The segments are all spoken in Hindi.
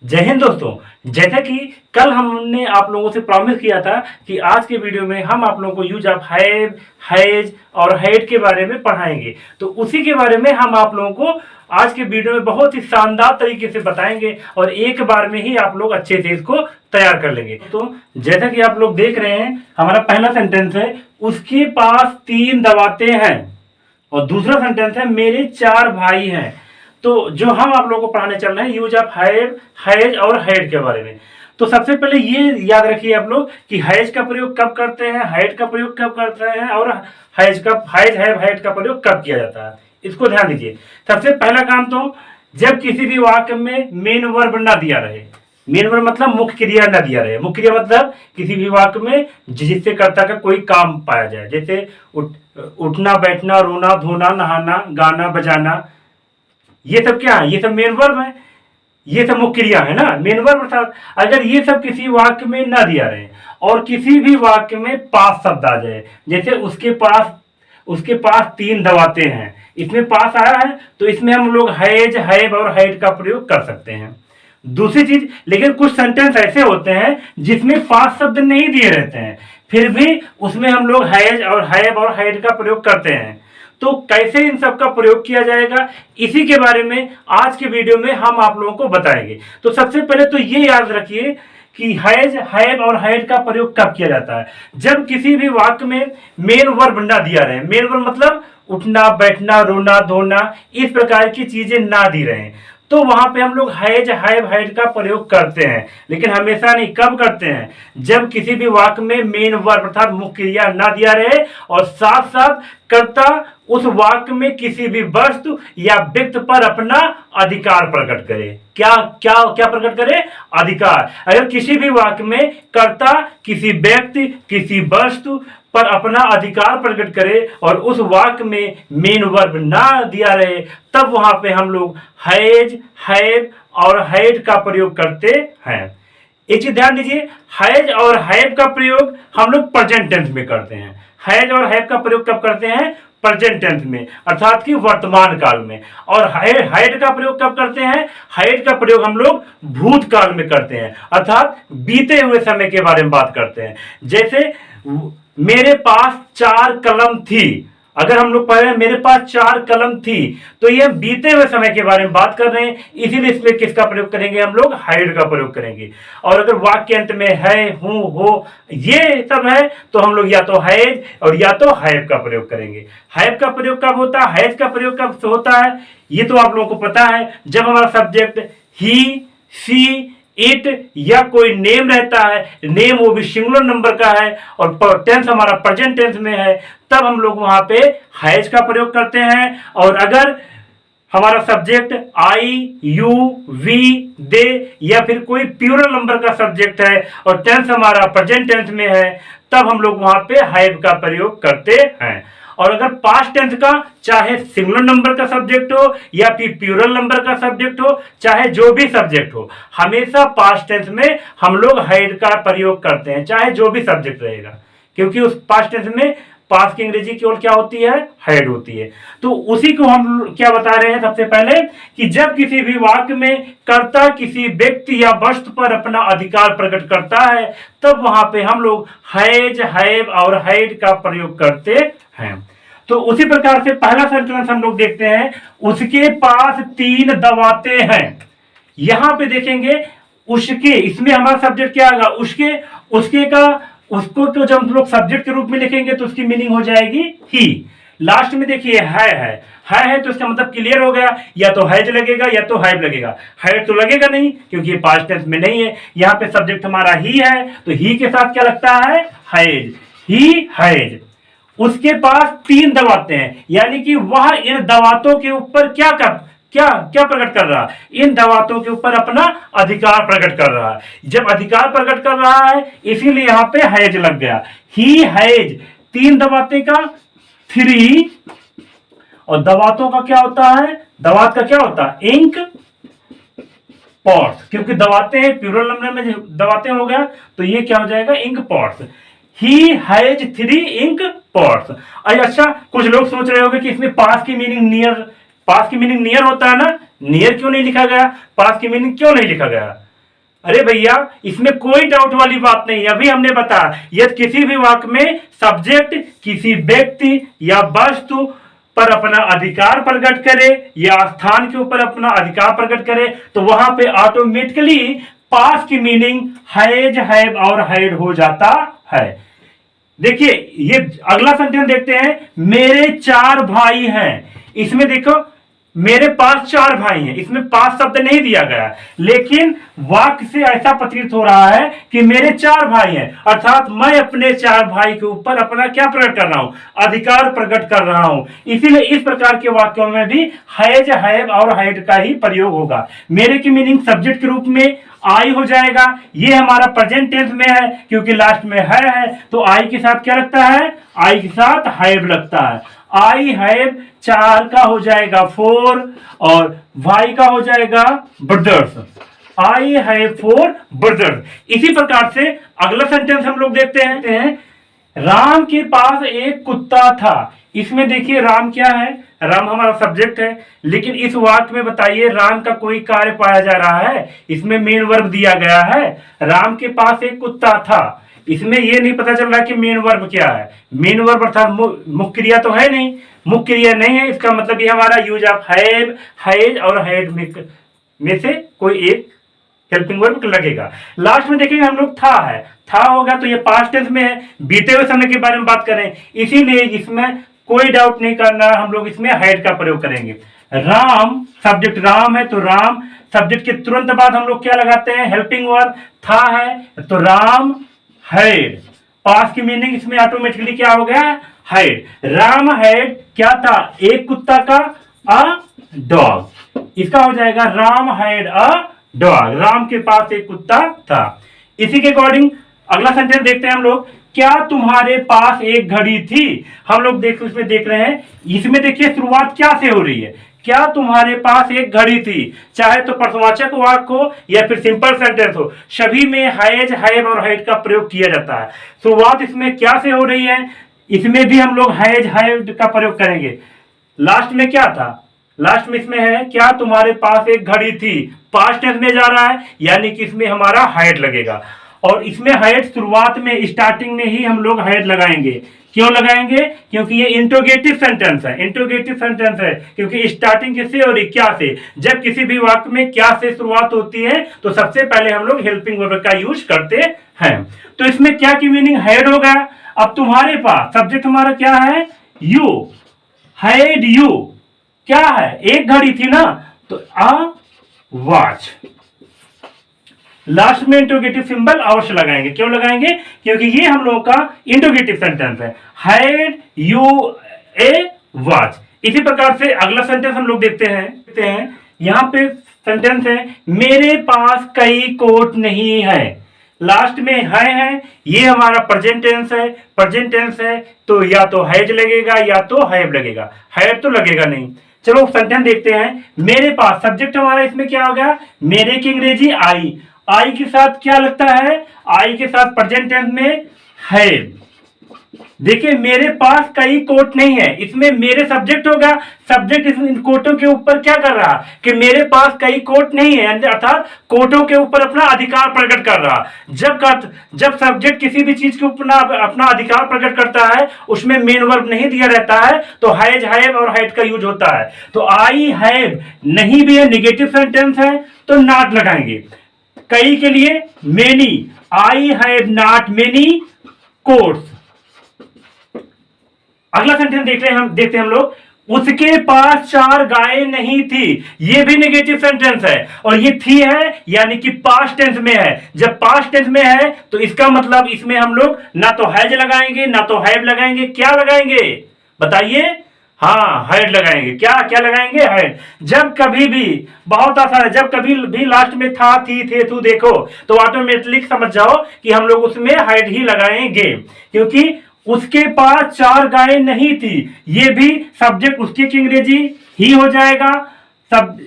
जय हिंद दोस्तों। जैसा कि कल हमने आप लोगों से प्रॉमिस किया था कि आज के वीडियो में हम आप लोगों को यूज ऑफ हैव, हैज और हैड के बारे में पढ़ाएंगे। तो उसी के बारे में हम आप लोगों को आज के वीडियो में बहुत ही शानदार तरीके से बताएंगे और एक बार में ही आप लोग अच्छे से इसको तैयार कर लेंगे। तो जैसा कि आप लोग देख रहे हैं, हमारा पहला सेंटेंस है उसके पास 3 दवाते हैं और दूसरा सेंटेंस है मेरे 4 भाई हैं। तो जो हम आप लोगों को पढ़ाने चल रहे हैं यूज ऑफ हैव, हैज और हैड के बारे में। तो सबसे पहले ये याद रखिए आप लोग कि हैज का प्रयोग कब करते हैं, हैड का प्रयोग कब करते हैं और हैज हैव हैड का प्रयोग कब किया जाता है, इसको ध्यान दीजिए। सबसे पहला काम तो जब किसी भी वाक्य में मेन वर्ब ना दिया रहे। मेन वर्ब मतलब मुख्य क्रिया ना दिया रहे। मुख्य क्रिया मतलब किसी भी वाक्य में जिससे कर्ता का कोई काम पाया जाए, जैसे उठना, बैठना, रोना, धोना, नहाना, गाना, बजाना, ये सब क्या है? ये सब मेन वर्ब है, ये सब मुख्य क्रिया है ना, मेन वर्ब। अर्थात अगर ये सब किसी वाक्य में ना दिया रहे और किसी भी वाक्य में पास शब्द आ जाए, जैसे उसके पास 3 दवाते हैं, इसमें पास आया है तो इसमें हम लोग हैज, हैव और हैड का प्रयोग कर सकते हैं। दूसरी चीज, लेकिन कुछ सेंटेंस ऐसे होते हैं जिसमें पास शब्द नहीं दिए रहते हैं, फिर भी उसमें हम लोग हैज और हैव और हैड का प्रयोग करते हैं। तो कैसे इन सब का प्रयोग किया जाएगा, इसी के बारे में आज के वीडियो में हम आप लोगों को बताएंगे। तो सबसे पहले तो ये याद रखिए कि हैज, हैव और हैड का प्रयोग कब किया जाता है, जब किसी भी वाक्य में मेन वर्ब ना दिया रहे। मेन वर्ब मतलब उठना, बैठना, रोना, धोना, इस प्रकार की चीजें ना दी रहे, तो वहां पे हम लोग हैज, हैव, हैड का प्रयोग करते हैं। लेकिन हमेशा नहीं, कब करते हैं? जब किसी भी वाक्य में मेन वर्ब अर्थात मुख्य क्रिया ना दिया रहे और साथ साथ कर्ता उस वाक्य में किसी भी वस्तु या व्यक्ति पर अपना अधिकार प्रकट करे। क्या क्या क्या प्रकट करे? अधिकार। अगर किसी भी वाक्य में कर्ता किसी व्यक्ति, किसी वस्तु पर अपना अधिकार प्रकट करे और उस वाक्य में मेन वर्ब ना दिया रहे, तब वहां पे हम लोग हैज, हैव और हैड का प्रयोग करते हैं। एक चीज ध्यान दीजिए, हैज और हैव का प्रयोग हम लोग प्रेजेंट टेंस में करते हैं। हैज और हैव का प्रयोग कब करते हैं? प्रेजेंट टेंस में, अर्थात कि वर्तमान काल में। और हैड का प्रयोग कब करते हैं? हैड का प्रयोग हम लोग भूतकाल में करते हैं, अर्थात बीते हुए समय के बारे में बात करते हैं। जैसे मेरे पास 4 कलम थी, अगर हम लोग पढ़ रहे हैं मेरे पास 4 कलम थी, तो ये बीते हुए समय के बारे में बात कर रहे हैं, इसीलिए इसमें किसका प्रयोग करेंगे? हम लोग हैड का प्रयोग करेंगे। और अगर वाक्य अंत में है, हूं, हो, ये सब है, तो हम लोग या तो हैज और या तो हैव का प्रयोग करेंगे। हैव का प्रयोग कब होता है, हैज का प्रयोग कब होता है, ये तो आप लोगों को पता है, जब हमारा सब्जेक्ट ही, सी, इट या कोई नेम रहता है, नेम वो भी सिंगुलर नंबर का है और टेंस हमारा प्रेजेंट टेंस में है, तब हम लोग वहां पे हैज का प्रयोग करते हैं। और अगर हमारा सब्जेक्ट आई, यू, वी, दे या फिर कोई प्लूरल नंबर का सब्जेक्ट है और टेंस हमारा प्रेजेंट टेंस में है, तब हम लोग वहां पे हैव का प्रयोग करते हैं। और अगर पास्ट टेंस का, चाहे सिंगुलर नंबर का सब्जेक्ट हो या फिर प्लूरल नंबर का सब्जेक्ट हो, चाहे जो भी सब्जेक्ट हो, हमेशा पास्ट टेंस में हम लोग हैड का प्रयोग करते हैं, चाहे जो भी सब्जेक्ट रहेगा, क्योंकि उस पास्ट टेंस में पास्ट की अंग्रेजी केवल क्या होती है? हैड होती है। तो उसी को हम क्या बता रहे हैं सबसे पहले कि जब किसी भी वाक्य में कर्ता किसी व्यक्ति या वस्तु पर अपना अधिकार प्रकट करता है, तब वहां पे हम लोग हैज, हैव और हैड का प्रयोग करते हैं। तो उसी प्रकार से पहला सेंटेंस हम लोग देखते हैं, उसके पास 3 दवाते हैं। यहां पे देखेंगे उसके, इसमें हमारा सब्जेक्ट क्या आएगा? उसके, उसके का, उसको तो जब हम लोग सब्जेक्ट के रूप में लिखेंगे तो उसकी मीनिंग हो जाएगी ही। लास्ट में देखिए है तो इसका मतलब क्लियर हो गया, या तो हैज लगेगा या तो हैव लगेगा। हैड तो लगेगा नहीं क्योंकि ये पास्ट टेंस में नहीं है। यहाँ पे सब्जेक्ट हमारा ही है, तो ही के साथ क्या लगता है? Has, he has. उसके पास 3 दवाते हैं, यानी कि वह इन दवातों के ऊपर क्या प्रकट कर रहा है? इन दवातों के ऊपर अपना अधिकार प्रकट कर रहा है। जब अधिकार प्रकट कर रहा है, इसीलिए यहां पे हैज लग गया। ही हैज 3 दवाते का 3, और दवातों का क्या होता है? दवात का क्या होता है? इंक पॉट्स, क्योंकि दवाते हैं प्लूरल नंबर में दवाते हो गया, तो ये क्या हो जाएगा? Ink pots. He has 3 ink pots. अच्छा, कुछ लोग सोच रहे होंगे कि इसमें पास की मीनिंग नियर, पास की मीनिंग नियर होता है ना, नियर क्यों नहीं लिखा गया? पास की मीनिंग क्यों नहीं लिखा गया? अरे भैया, इसमें कोई डाउट वाली बात नहीं। अभी हमने बताया यदि किसी भी वाक्य में सब्जेक्ट किसी व्यक्ति या वस्तु पर अपना अधिकार प्रकट करे या स्थान के ऊपर अपना अधिकार प्रकट करे तो वहां पे ऑटोमेटिकली पास की मीनिंग हैज, हैव और हैड हो जाता है। देखिए ये अगला सेंटेंस देखते हैं, मेरे 4 भाई हैं। इसमें देखो मेरे पास 4 भाई हैं, इसमें 5 शब्द नहीं दिया गया, लेकिन वाक्य से ऐसा प्रतीत हो रहा है कि मेरे 4 भाई हैं, अर्थात मैं अपने 4 भाई के ऊपर अपना क्या प्रकट कर रहा हूं, अधिकार प्रकट कर रहा हूं। इसीलिए इस प्रकार के वाक्यों में भी हैज, हैव और हैड का ही प्रयोग होगा। मेरे की मीनिंग सब्जेक्ट के रूप में आई हो जाएगा। ये हमारा प्रेजेंट टेंस में है क्योंकि लास्ट में है तो आई के साथ क्या लगता है, आई के साथ हैव लगता है। आई हैव 4 का हो जाएगा 4 और भाई का हो जाएगा ब्रदर्स। I have 4 brothers. इसी प्रकार से अगला सेंटेंस हम लोग देखते हैं, राम के पास एक कुत्ता था। इसमें देखिए राम क्या है, राम हमारा सब्जेक्ट है, लेकिन इस वाक्य में बताइए राम का कोई कार्य पाया जा रहा है? इसमें मेन वर्ब दिया गया है, राम के पास एक कुत्ता था। इसमें यह नहीं पता चल रहा कि मेन वर्ब क्या है। मेन वर्ब अर्थात मुख्य क्रिया तो है नहीं, मुख्य क्रिया नहीं है, इसका मतलब ये हमारा यूज ऑफ हैव, हैज और हैड में से कोई एक हेल्पिंग वर्ब लगेगा। लास्ट में देखेंगे हम लोग था होगा तो ये पास्ट टेंस में है, बीते हुए समय के बारे में बात करें, इसीलिए इसमें कोई डाउट नहीं करना, हम लोग इसमें हैड का प्रयोग करेंगे। राम सब्जेक्ट राम है तो राम सब्जेक्ट के तुरंत बाद हम लोग क्या लगाते हैं, हेल्पिंग वर्ब। था है तो राम हैड, पास की मीनिंग इसमें ऑटोमेटिकली क्या हो गया, हैड। राम हैड क्या था, एक कुत्ता का अ डॉग, इसका हो जाएगा Ram had a dog. Ram के पास एक कुत्ता था। इसी के अकॉर्डिंग अगला सेंटेंस देखते हैं हम लोग, क्या तुम्हारे पास एक घड़ी थी। हम लोग उसमें देख रहे हैं, इसमें देखिए शुरुआत क्या से हो रही है, क्या तुम्हारे पास एक घड़ी थी। चाहे तो प्रश्नवाचक वाक्य हो या फिर सिंपल सेंटेंस हो, सभी में हैज, हैव और हैड का प्रयोग किया जाता है। शुरुआत इसमें क्या से हो रही है, इसमें भी हम लोग हैज, हैव का प्रयोग करेंगे। लास्ट में क्या था, लास्ट में इसमें है क्या तुम्हारे पास एक घड़ी थी, पास्ट टेंस में जा रहा है, यानी कि इसमें हमारा हैड लगेगा। और इसमें हैड शुरुआत में स्टार्टिंग में ही हम लोग हैड लगाएंगे। क्यों लगाएंगे, क्योंकि ये इंट्रोगेटिव सेंटेंस है। इंट्रोगेटिव सेंटेंस है क्योंकि स्टार्टिंग किससे हो रही, क्या से। जब किसी भी वाक्य में क्या से शुरुआत होती है तो सबसे पहले हम लोग हेल्पिंग वर्ब का यूज करते हैं। तो इसमें क्या की मीनिंग हैड होगा। अब तुम्हारे पास सब्जेक्ट हमारा क्या है, यू, हैड यू क्या है, एक घड़ी थी ना, तो अ वॉच। लास्ट में इंट्रोगेटिव सिंबल अवश्य लगाएंगे। क्यों लगाएंगे, क्योंकि ये हम लोगों का इंट्रोगेटिव सेंटेंस है, हैड यू ए वॉच। इसी प्रकार से अगला सेंटेंस हम लोग देखते हैं यहां पे सेंटेंस है, मेरे पास कई कोट नहीं है। लास्ट में है ये हमारा प्रेजेंट टेंस है। प्रेजेंट टेंस है तो या तो हैज लगेगा या तो हैव लगेगा, हैड तो लगेगा नहीं। चलो सेंटेंस देखते हैं, मेरे पास सब्जेक्ट हमारा इसमें क्या हो गया, मेरे की अंग्रेजी आई, आई के साथ क्या लगता है, आई के साथ प्रेजेंट टेंस में है। देखिए मेरे पास कई कोट नहीं है, इसमें मेरे सब्जेक्ट होगा, सब्जेक्ट इन कोटों के ऊपर क्या कर रहा कि मेरे पास कई कोट नहीं है, अर्थात कोटों के ऊपर अपना अधिकार प्रकट कर रहा। जब सब्जेक्ट किसी भी चीज के ऊपर अपना अधिकार प्रकट करता है उसमें मेन वर्ब नहीं दिया रहता है तो हैज, हैव और हैड का यूज होता है। तो आई हैव नहीं भी है, निगेटिव सेंटेंस है तो नॉट लगाएंगे। कई के लिए many, I have not many quotes. अगला सेंटेंस देखते हैं हम लोग, उसके पास 4 गायें नहीं थी। ये भी नेगेटिव सेंटेंस है और ये थी है यानी कि पास्ट टेंस में है। जब पास्ट टेंस में है तो इसका मतलब इसमें हम लोग ना तो हैज लगाएंगे ना तो हैव लगाएंगे, क्या लगाएंगे बताइए, हाँ हैड लगाएंगे। क्या लगाएंगे, हैड। जब कभी भी, बहुत आसान है, जब कभी भी लास्ट में था, थी, थे, तू देखो तो ऑटोमेटिक समझ जाओ कि हम लोग उसमें हैड ही लगाएंगे, क्योंकि उसके पास 4 गायें नहीं थी। ये भी सब्जेक्ट उसके की अंग्रेजी ही हो जाएगा, सब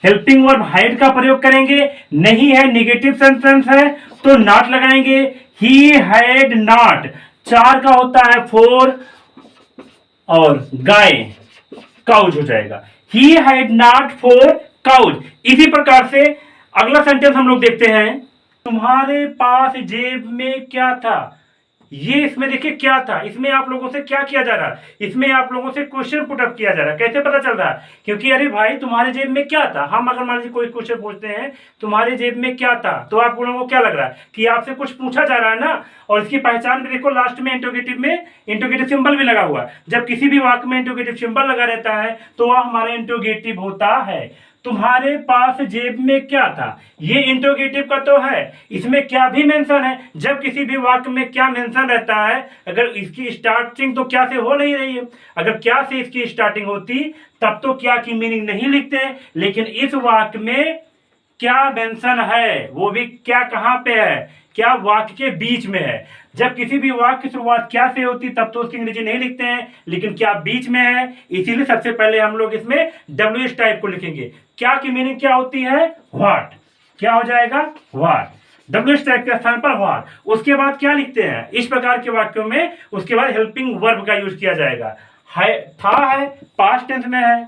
हेल्पिंग वर्ब हैड का प्रयोग करेंगे। नहीं है, नेगेटिव सेंटेंस है तो नॉट लगाएंगे। ही हैड नॉट, 4 का होता है 4 और गाय काउज हो जाएगा, ही हैड नॉट 4 काउज। इसी प्रकार से अगला सेंटेंस हम लोग देखते हैं, तुम्हारे पास जेब में क्या था, ये इसमें देखिए क्या था, इसमें आप लोगों से क्या किया जा रहा है, इसमें आप लोगों से क्वेश्चन पुट अप किया जा रहा है। कैसे पता चल रहा है? क्योंकि अरे भाई तुम्हारे जेब में क्या था, हम अगर मान लीजिए कोई क्वेश्चन पूछते हैं तुम्हारे जेब में क्या था, तो आप लोगों को क्या लग रहा है कि आपसे कुछ पूछा जा रहा है ना। और इसकी पहचान भी देखो, लास्ट में इंटरोगेटिव सिंबल भी लगा हुआ है। जब किसी भी वाक्य में इंटरोगेटिव सिंबल लगा रहता है तो वह हमारा इंटरोगेटिव होता है। तुम्हारे पास जेब में क्या था, ये इंट्रोगेटिव का तो है, इसमें क्या भी मेंशन है। जब किसी भी वाक्य में क्या मेंशन रहता है, अगर इसकी स्टार्टिंग तो क्या से हो नहीं रही है, अगर क्या से इसकी स्टार्टिंग होती तब तो क्या की मीनिंग नहीं लिखते, लेकिन इस वाक्य में क्या मेंशन है, वो भी क्या कहां पे है, क्या वाक्य के बीच में है। जब किसी भी वाक्य की शुरुआत क्या से होती तब तो उसकी अंग्रेजी नहीं लिखते हैं, लेकिन क्या बीच में है, इसीलिए सबसे पहले हम लोग इसमें WH टाइप को लिखेंगे। क्या की मीनिंग क्या होती है, व्हाट, क्या हो जाएगा व्हाट, WH टाइप के स्थान पर व्हाट। उसके बाद क्या लिखते हैं इस प्रकार के वाक्यों में, उसके बाद हेल्पिंग वर्ब का यूज किया जाएगा। है, था है, पास्ट टेंस में है।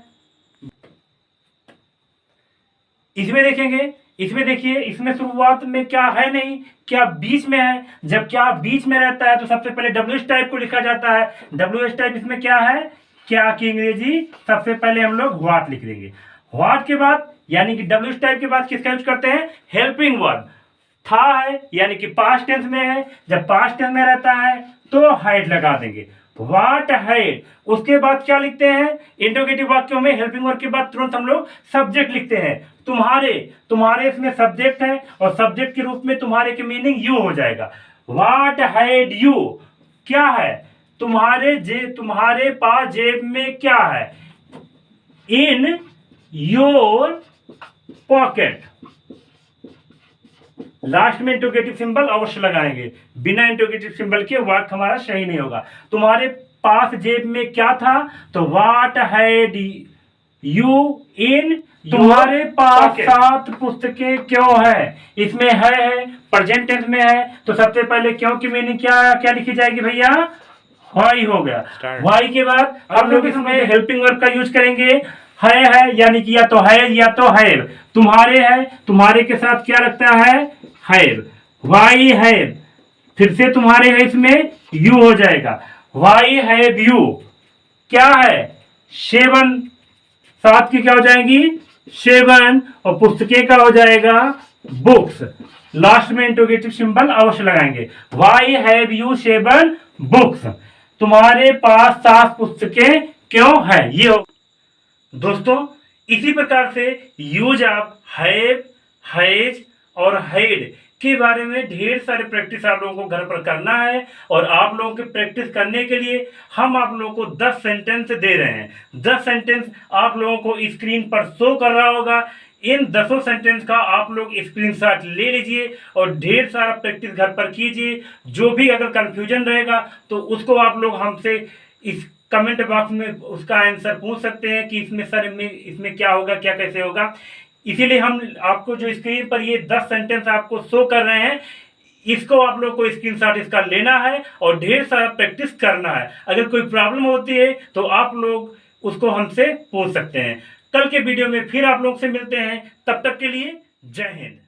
इसमें देखेंगे, इसमें देखिए, इसमें शुरुआत में क्या है नहीं, क्या बीच में है। जब क्या बीच में रहता है तो सबसे पहले WH टाइप को लिखा जाता है। WH टाइप इसमें क्या है, क्या की अंग्रेजी सबसे पहले हम लोग व्हाट लिख देंगे। व्हाट के बाद यानी कि WH टाइप के बाद किसका यूज करते हैं, हेल्पिंग वर्ब। था है यानी कि पास्ट टेंस में है, जब पास्ट टेंस में रहता है तो हाइड लगा देंगे, व्हाट हाइड। उसके बाद क्या लिखते हैं, इंट्रोगेटिव वाक्यों में हेल्पिंग वर्ब के बाद तुरंत हम लोग सब्जेक्ट लिखते हैं। तुम्हारे, तुम्हारे इसमें सब्जेक्ट है और सब्जेक्ट के रूप में तुम्हारे की मीनिंग यू हो जाएगा। व्हाट हाइड यू, क्या है, तुम्हारे पास जेब में क्या है, इन योर पॉकेट। लास्ट में इंट्रोगेटिव सिंबल अवश्य लगाएंगे, बिना इंट्रोगेटिव सिंबल के वाक्य हमारा सही नहीं होगा। तुम्हारे पास जेब में क्या था, तो व्हाट हैड यू इन, तुम्हारे पास 7 पुस्तकें क्यों है, इसमें है प्रेजेंट टेंस में है, तो सबसे पहले क्यों की मीनिंग क्या लिखी जाएगी भैया, व्हाई हो गया। व्हाई के बाद हम लोग इसमें हेल्पिंग वर्ब का यूज करेंगे। है यानी कि या तो है या तो है, तुम्हारे है, तुम्हारे के साथ क्या लगता है, हैव। वाई हैव, फिर से तुम्हारे है, इसमें यू हो जाएगा। वाई हैव यू, क्या है, 7, 7 की क्या हो जाएगी 7, और पुस्तकें का हो जाएगा बुक्स। लास्ट में इंट्रोगेटिव सिंबल अवश्य लगाएंगे। वाई हैव यू 7 बुक्स, तुम्हारे पास 7 पुस्तकें क्यों है, ये हो। दोस्तों इसी प्रकार से यूज आप हैव, हैज और हैड के बारे में ढेर सारे प्रैक्टिस आप लोगों को घर पर करना है। और आप लोगों की प्रैक्टिस करने के लिए हम आप लोगों को 10 सेंटेंस दे रहे हैं। 10 सेंटेंस आप लोगों को स्क्रीन पर शो कर रहा होगा। इन 10 सेंटेंस का आप लोग स्क्रीनशॉट ले लीजिए और ढेर सारा प्रैक्टिस घर पर कीजिए। जो भी अगर कंफ्यूजन रहेगा तो उसको आप लोग हमसे इस कमेंट बॉक्स में उसका आंसर पूछ सकते हैं कि इसमें सर इसमें क्या होगा, क्या कैसे होगा। इसीलिए हम आपको जो स्क्रीन पर ये 10 सेंटेंस आपको शो कर रहे हैं, इसको आप लोग को स्क्रीनशॉट इसका लेना है और ढेर सारा प्रैक्टिस करना है। अगर कोई प्रॉब्लम होती है तो आप लोग उसको हमसे पूछ सकते हैं। कल के वीडियो में फिर आप लोग से मिलते हैं, तब तक के लिए जय हिंद।